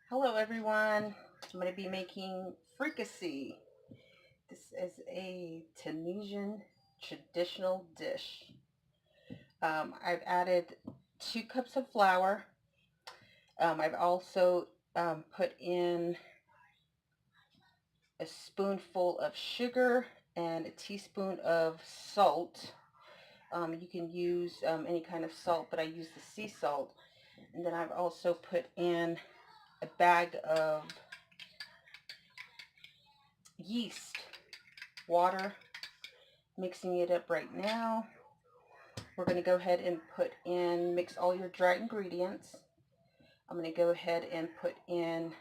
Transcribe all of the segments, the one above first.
Hello everyone, I'm going to be making fricasse. This is a Tunisian traditional dish. I've added 2 cups of flour. I've also put in a spoonful of sugar and a teaspoon of salt. You can use any kind of salt, but I use the sea salt. And then I've also put in a bag of yeast, water, mixing it up right now. We're going to go ahead and mix all your dry ingredients. I'm going to go ahead and put in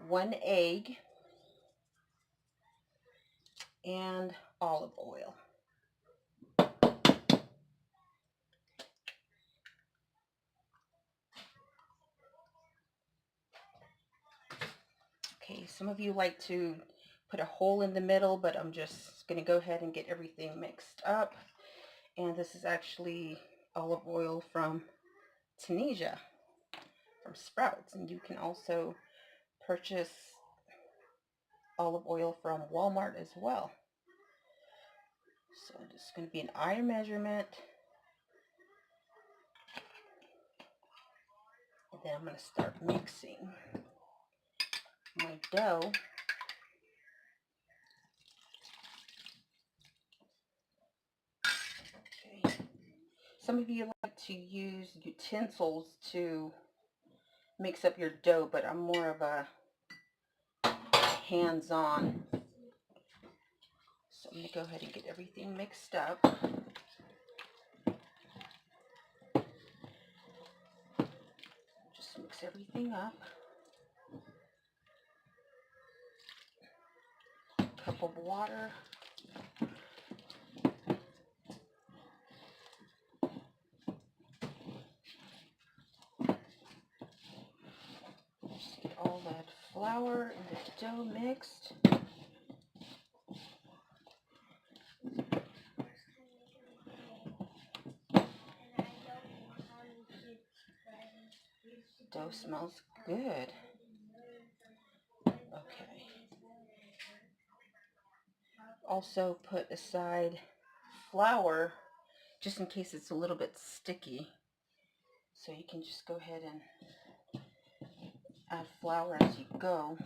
1 egg and olive oil. Okay, some of you like to put a hole in the middle, but I'm just going to go ahead and get everything mixed up. And this is actually olive oil from Tunisia, from Sprouts. And you can also purchase olive oil from Walmart as well. So this is going to be an eye measurement. And then I'm going to start mixing my dough. Okay. Some of you like to use utensils to mix up your dough, but I'm more of a hands-on. So I'm going to go ahead and get everything mixed up. Just mix everything up. Cup of water. Just get all that flour and the dough mixed. Dough smells good. Okay. Also put aside flour just in case it's a little bit sticky. So you can just go ahead and add flour as you go.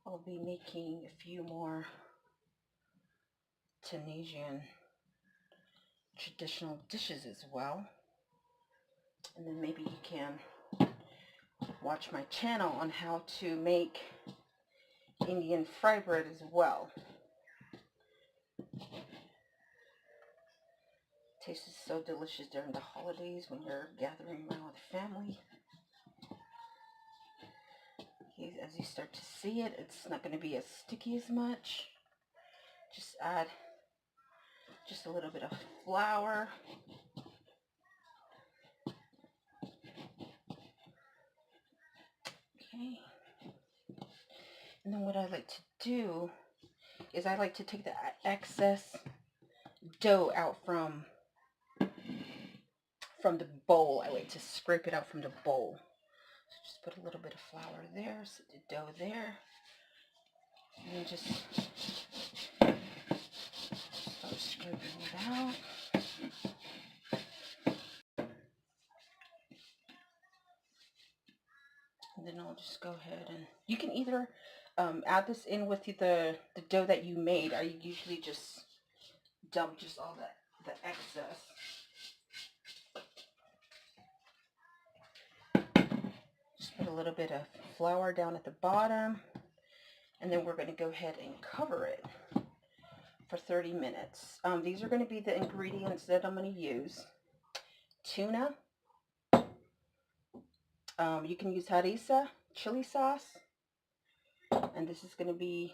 I'll be making a few more Tunisian traditional dishes as well. And then maybe you can watch my channel on how to make Indian fry bread as well. Tastes so delicious during the holidays when you're gathering around with family. As you start to see it, it's not going to be as sticky as much. Just add just a little bit of flour. Okay. And then what I like to do is I like to take the excess dough out from the bowl. I like to scrape it out from the bowl. So just put a little bit of flour there, so the dough there, and then just start scraping it out. And then I'll just go ahead and you can either add this in with the dough that you made. I usually just dump just all the excess. Just put a little bit of flour down at the bottom, and then we're going to go ahead and cover it for 30 minutes. These are going to be the ingredients that I'm going to use. Tuna. You can use harissa, chili sauce. And this is going to be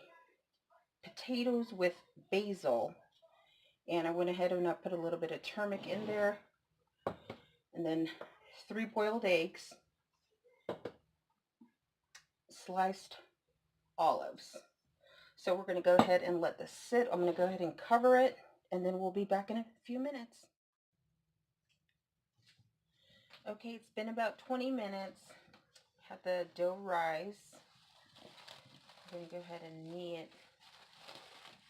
potatoes with basil. And I went ahead and I put a little bit of turmeric in there. And then 3 boiled eggs, sliced olives. So we're going to go ahead and let this sit. I'm going to go ahead and cover it, and then we'll be back in a few minutes. Okay, it's been about 20 minutes. Had the dough rise. I'm going to go ahead and knee it,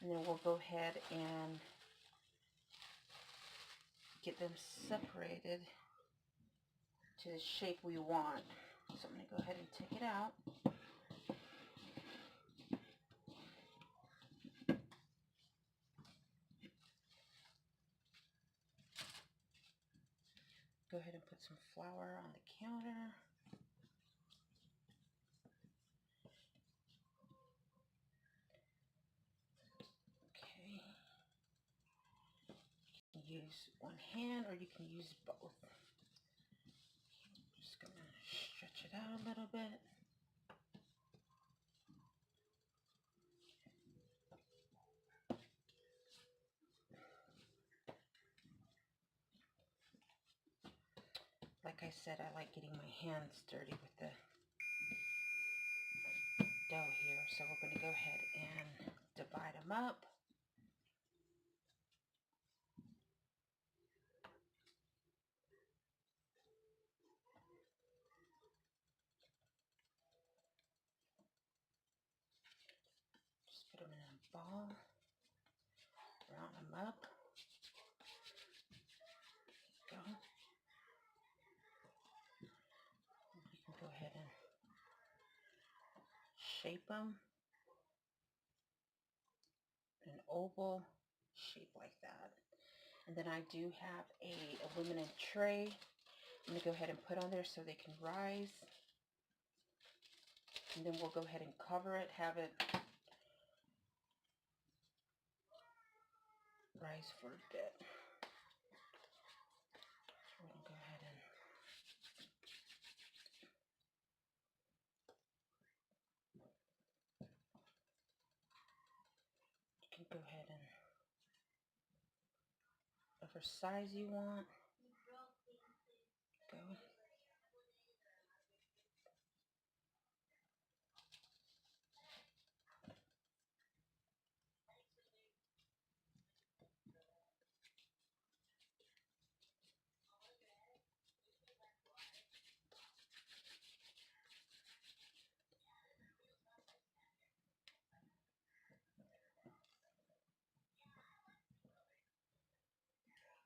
and then we'll go ahead and get them separated to the shape we want. So I'm going to go ahead and take it out. Go ahead and put some flour on the counter. Okay. You can use one hand or you can use both. I'm just going to stretch it out a little bit. Like I said, I like getting my hands dirty with the dough here. So we're going to go ahead and divide them up. Just put them in a ball. Round them up. Go. You can go ahead and shape them. An oval shape like that. And then I do have a aluminum tray. I'm going to go ahead and put on there so they can rise. And then we'll go ahead and cover it, have it rise for a bit. So we're going to go ahead and you can go ahead and whatever size you want. Go.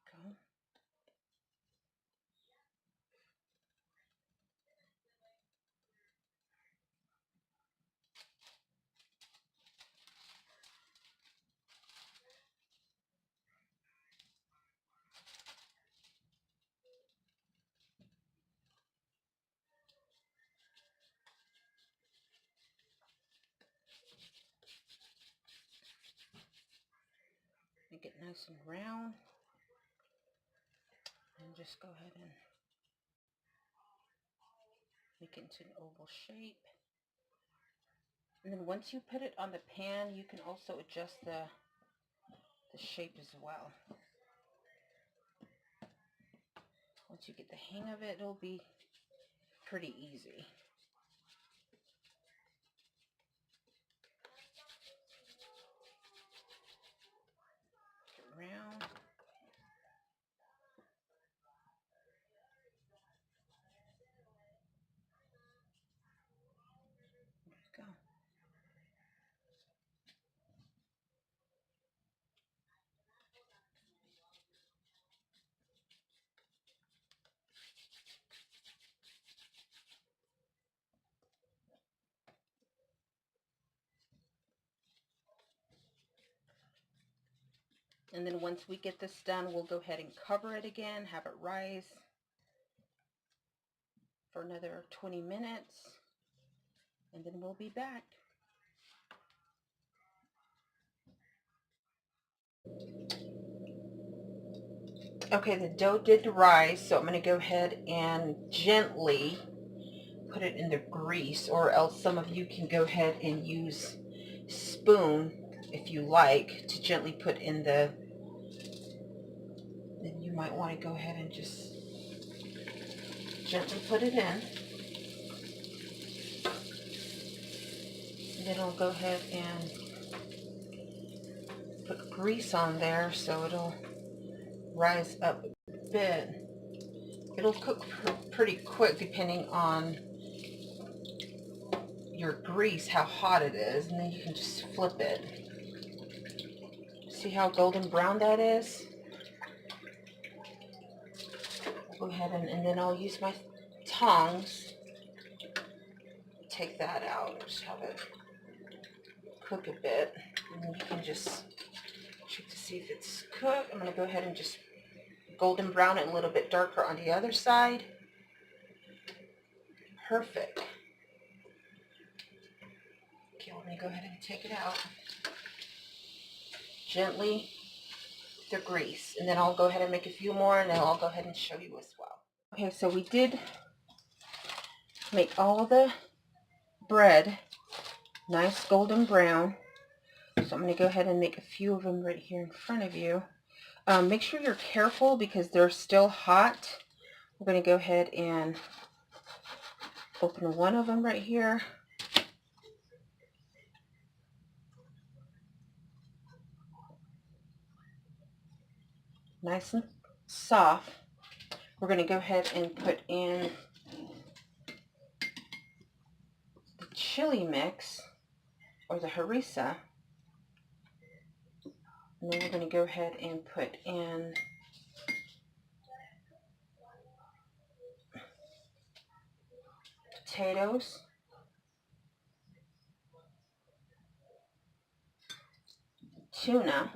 Go. Make it nice and round. And just go ahead and make it into an oval shape. And then once you put it on the pan, you can also adjust the shape as well. Once you get the hang of it, it'll be pretty easy. Get round. There you go. And then once we get this done, we'll go ahead and cover it again, have it rise for another 20 minutes, and then we'll be back. Okay, the dough did rise, so I'm going to go ahead and gently put it in the grease, or else some of you can go ahead and use spoon if you like to gently put in the, then you might want to go ahead and just Gently put it in. And then I'll go ahead and put grease on there so it'll rise up a bit. It'll cook pretty quick depending on your grease, how hot it is, and then you can just flip it. See how golden brown that is? Go ahead and then I'll use my tongs. Take that out. Just have it cook a bit, and then you can just check to see if it's cooked. I'm going to go ahead and just golden brown it a little bit darker on the other side. Perfect. Okay, let me go ahead and take it out. Gently the grease, and then I'll go ahead and make a few more, and then I'll go ahead and show you as well. Okay, so we did make all of the bread nice golden brown. So I'm going to go ahead and make a few of them right here in front of you. Make sure you're careful because they're still hot. We're going to go ahead and open one of them right here. Nice and soft. We're going to go ahead and put in the chili mix or the harissa. And then we're going to go ahead and put in potatoes, tuna,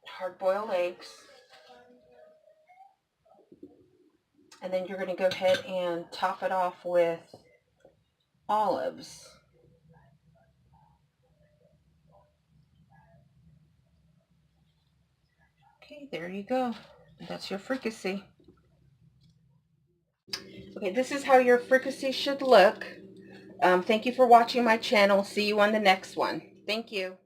hard-boiled eggs, and then you're going to go ahead and top it off with olives. Okay, there you go. That's your fricasse. Okay, this is how your fricasse should look. Thank you for watching my channel. See you on the next one. Thank you.